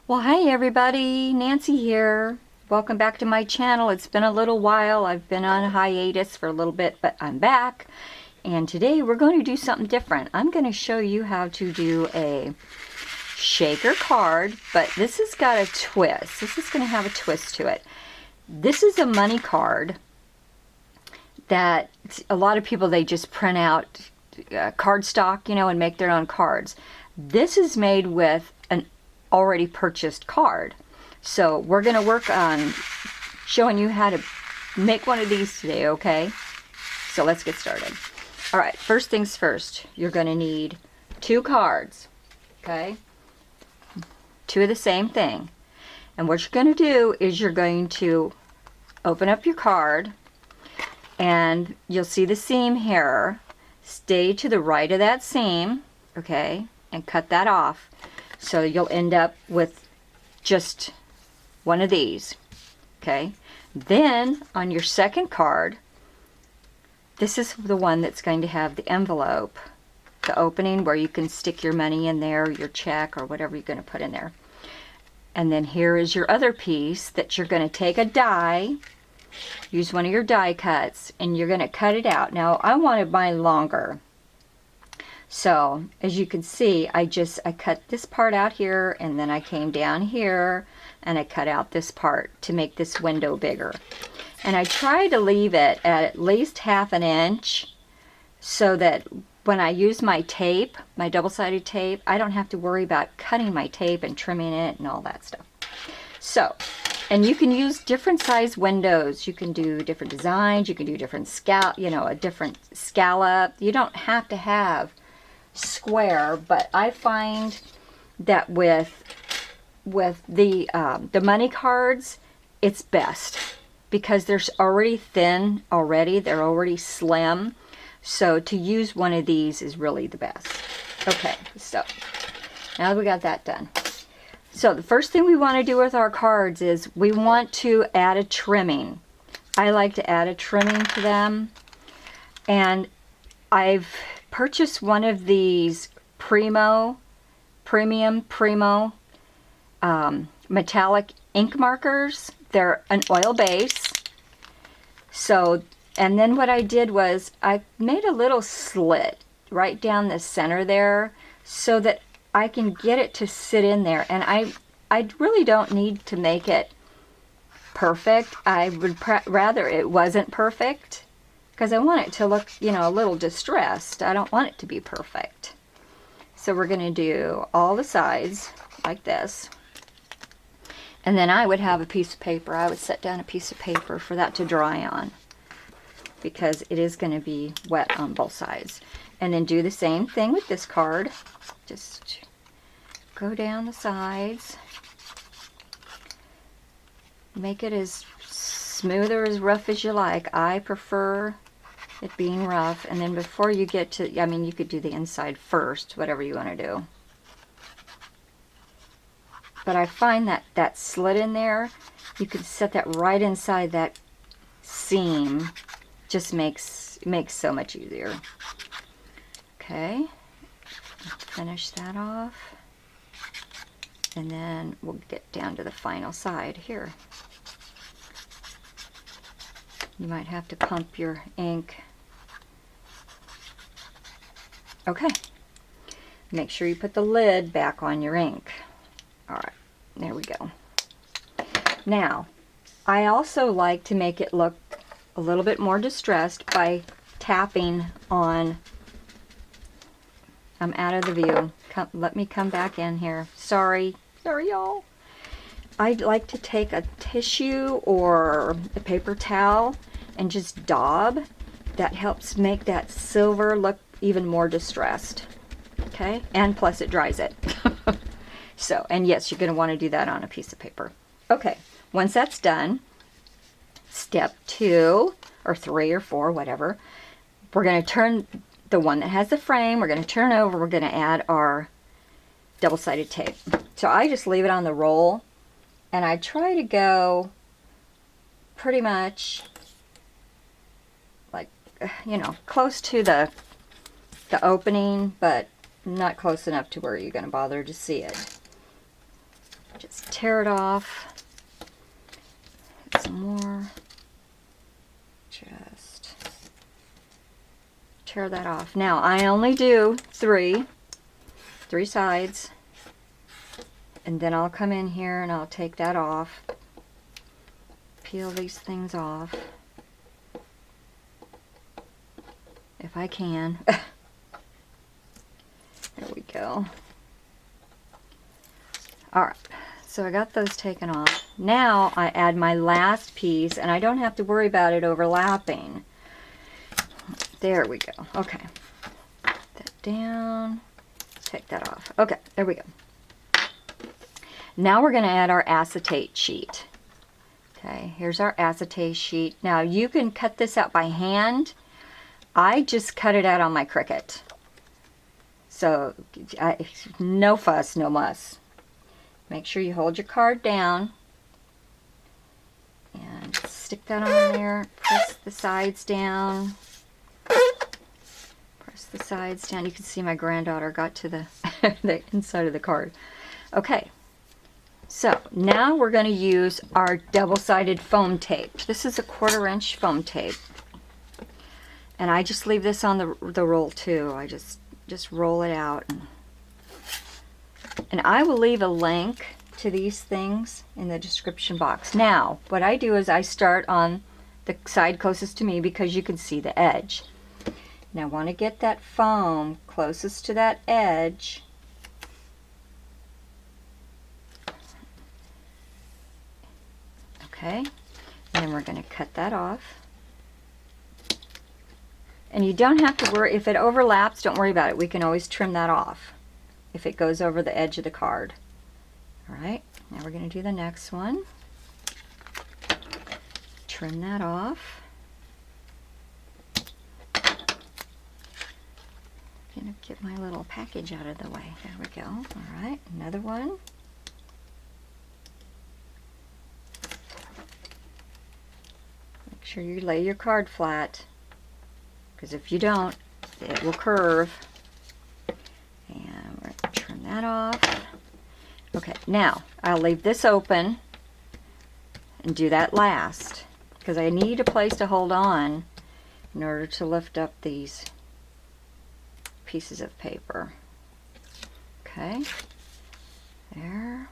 Well, hey everybody, Nancy here. Welcome back to my channel. It's been a little while. I've been on hiatus for a little bit, but I'm back. And today we're going to do something different. I'm going to show you how to do a shaker card, but this has got a twist. This is going to have a twist to it. This is a money card that a lot of people, they just print out cardstock, and make their own cards. This is made with an already purchased card. So we're going to work on showing you how to make one of these today, okay? So let's get started. All right, first things first, you're going to need 2 cards, okay? 2 of the same thing. And what you're going to do is you're going to open up your card, and you'll see the seam here. Stay to the right of that seam, okay, and cut that off. So you'll end up with just one of these, okay? Then on your second card, this is the one that's going to have the envelope, the opening where you can stick your money in there, your check, or whatever you're going to put in there. And then here is your other piece that you're going to take a die, use one of your die cuts, and you're going to cut it out. Now, I wanted mine longer. So, as you can see, I cut this part out here, and then I came down here, and I cut out this part to make this window bigger. And I try to leave it at least 1/2 inch so that when I use my tape, my double-sided tape, I don't have to worry about cutting my tape and trimming it and all that stuff. So, and you can use different size windows. You can do different designs. You can do different a different scallop. You don't have to have square, but I find that with the money cards, it's best because they're already thin already. They're already slim. So to use one of these is really the best. Okay, so now that we got that done. So the first thing we want to do with our cards is we want to add a trimming. I like to add a trimming to them. And I've purchased one of these Premium Primo metallic ink markers. They're an oil base. So, and then what I did was I made a little slit right down the center there so that I can get it to sit in there. And I really don't need to make it perfect. I would rather it wasn't perfect, because I want it to look, a little distressed. I don't want it to be perfect. So we're going to do all the sides like this. And then I would have a piece of paper. I would set down a piece of paper for that to dry on, because it is going to be wet on both sides. And then do the same thing with this card. Just go down the sides. Make it as smooth or as rough as you like. I prefer it being rough. And then before you get to, you could do the inside first, whatever you want to do. But I find that slit in there, you can set that right inside that seam. Just makes so much easier. Okay, finish that off. And then we'll get down to the final side here. You might have to pump your ink. Okay. Make sure you put the lid back on your ink. All right, there we go. Now, I also like to make it look a little bit more distressed by tapping on. I'm out of the view. Let me come back in here. Sorry, y'all. I'd like to take a tissue or a paper towel and just daub. That helps make that silver look even more distressed. Okay, and plus it dries it. So, and yes, you're going to want to do that on a piece of paper. Okay, once that's done, step 2 or 3 or 4, whatever, we're going to turn the one that has the frame, we're going to turn over, we're going to add our double-sided tape. So I just leave it on the roll, and I try to go pretty much like, close to the opening, but not close enough to where you're going to bother to see it. Just tear it off. Get some more. Just tear that off. Now I only do three sides, and then I'll come in here and I'll take that off. Peel these things off if I can. There we go. Alright, so I got those taken off. Now I add my last piece, and I don't have to worry about it overlapping. There we go. Okay. Put that down. Take that off. Okay, there we go. Now we're going to add our acetate sheet. Okay, here's our acetate sheet. Now you can cut this out by hand. I just cut it out on my Cricut. So no fuss, no muss. Make sure you hold your card down and stick that on there. Press the sides down. Press the sides down. You can see my granddaughter got to the, the inside of the card. Okay, so now we're going to use our double-sided foam tape. This is a 1/4 inch foam tape. And I just leave this on the roll too. I just roll it out. And I will leave a link to these things in the description box. Now, what I do is I start on the side closest to me because you can see the edge. Now I want to get that foam closest to that edge. Okay, and then we're going to cut that off. And you don't have to worry, if it overlaps, don't worry about it. We can always trim that off if it goes over the edge of the card. All right, now we're going to do the next one. Trim that off. I'm going to get my little package out of the way. There we go. All right, another one. Make sure you lay your card flat, because if you don't, it will curve. And we're going to trim that off. Okay, now I'll leave this open and do that last, because I need a place to hold on in order to lift up these pieces of paper. Okay, there,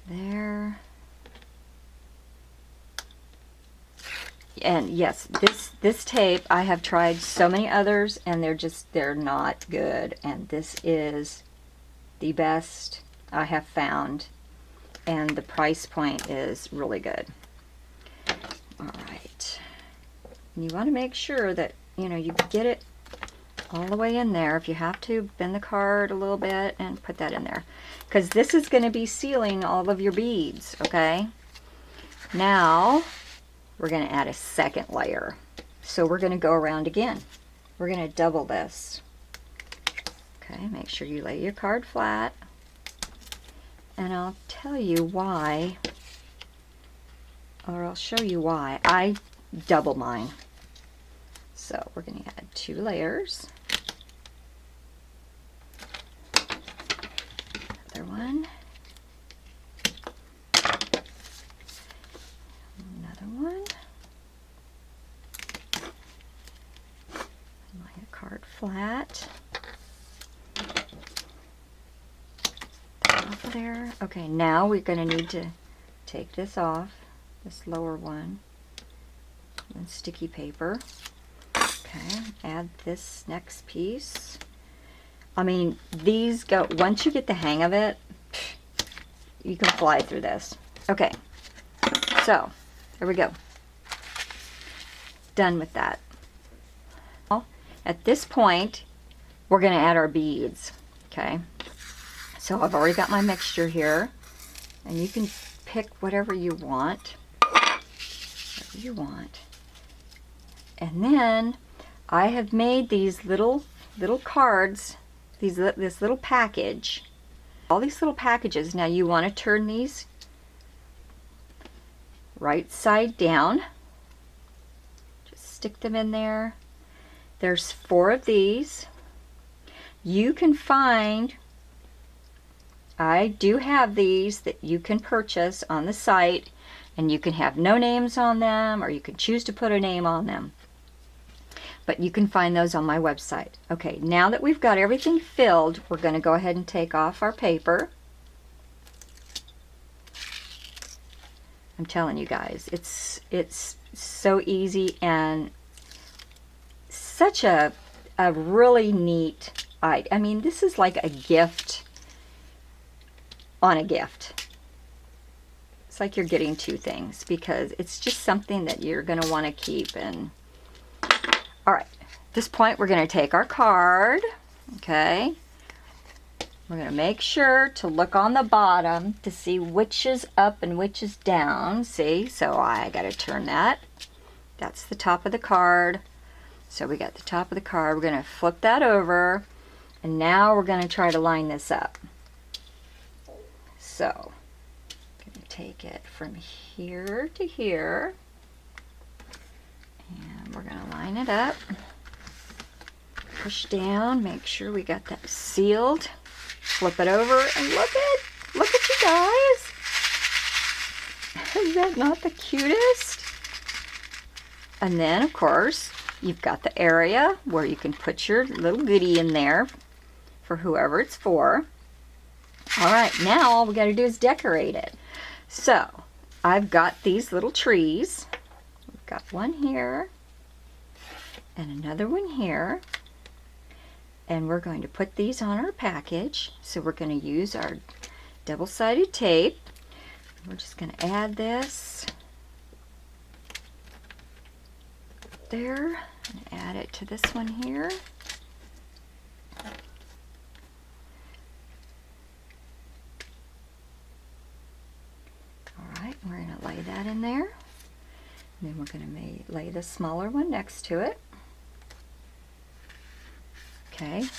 there. And yes, this tape, I have tried so many others and they're not good, and this is the best I have found, and the price point is really good. All right, and you want to make sure that you get it all the way in there. If you have to, bend the card a little bit and put that in there, because this is going to be sealing all of your beads. Okay, now we're going to add a second layer. So we're going to go around again. We're going to double this. Okay, make sure you lay your card flat. And I'll tell you why, or I'll show you why I double mine. So we're going to add 2 layers. Another one. One. Lay a card flat. Off of there. Okay, now we're going to need to take this off, this lower one, and sticky paper. Okay, add this next piece. I mean, these go, once you get the hang of it, you can fly through this. Okay, so there we go. Done with that. At this point, we're going to add our beads. Okay, so I've already got my mixture here, and you can pick whatever you want. Whatever you want. And then I have made these little cards, this little package, all these little packages. Now you want to turn these right side down. Just stick them in there. There's 4 of these. You can find I do have these that you can purchase on the site, and you can have no names on them, or you can choose to put a name on them. But you can find those on my website. Okay, now that we've got everything filled, we're going to go ahead and take off our paper. I'm telling you guys, it's so easy and such a really neat item. I mean, this is like a gift on a gift. It's like you're getting two things because it's just something that you're going to want to keep. And all right, at this point we're going to take our card. Okay, we're going to make sure to look on the bottom to see which is up and which is down. See, so I got to turn that. That's the top of the card. So we got the top of the card. We're going to flip that over, and now we're going to try to line this up. So I'm going to take it from here to here, and we're going to line it up. Push down, make sure we got that sealed. Flip it over, and look at you guys. Is that not the cutest? And then, of course, you've got the area where you can put your little goodie in there for whoever it's for. All right, now all we got to do is decorate it. So I've got these little trees. We've got one here and another one here. And we're going to put these on our package. So we're going to use our double-sided tape. We're just going to add this there and add it to this one here. All right, we're going to lay that in there. And then we're going to lay the smaller one next to it. Okay,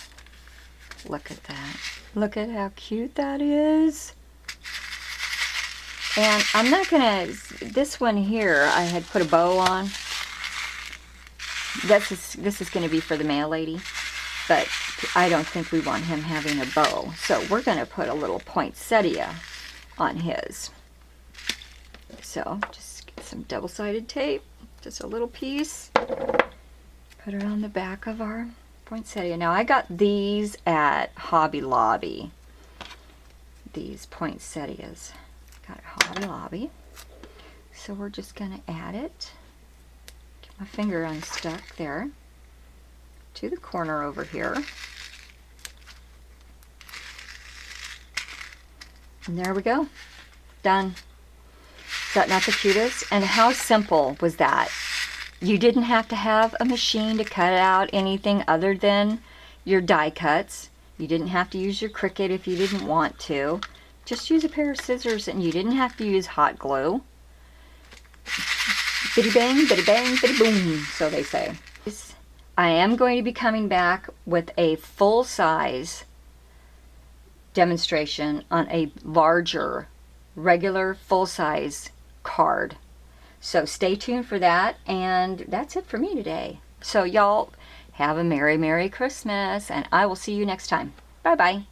look at that. Look at how cute that is. And I'm not gonna, this one here I had put a bow on. This is gonna be for the mail lady, but I don't think we want him having a bow. So we're gonna put a little poinsettia on his. So just get some double-sided tape, just a little piece. Put it on the back of our poinsettia. Now I got these at Hobby Lobby. These poinsettias. Got it at Hobby Lobby. So we're just going to add it. Get my finger unstuck there. To the corner over here. And there we go. Done. Is that not the cutest? And how simple was that? You didn't have to have a machine to cut out anything other than your die cuts. You didn't have to use your Cricut if you didn't want to. Just use a pair of scissors, and you didn't have to use hot glue. Bitty bang, bitty boom, so they say. I am going to be coming back with a full-size demonstration on a larger, regular full-size card. So stay tuned for that, and that's it for me today. So y'all have a Merry, Merry Christmas, and I will see you next time. Bye-bye.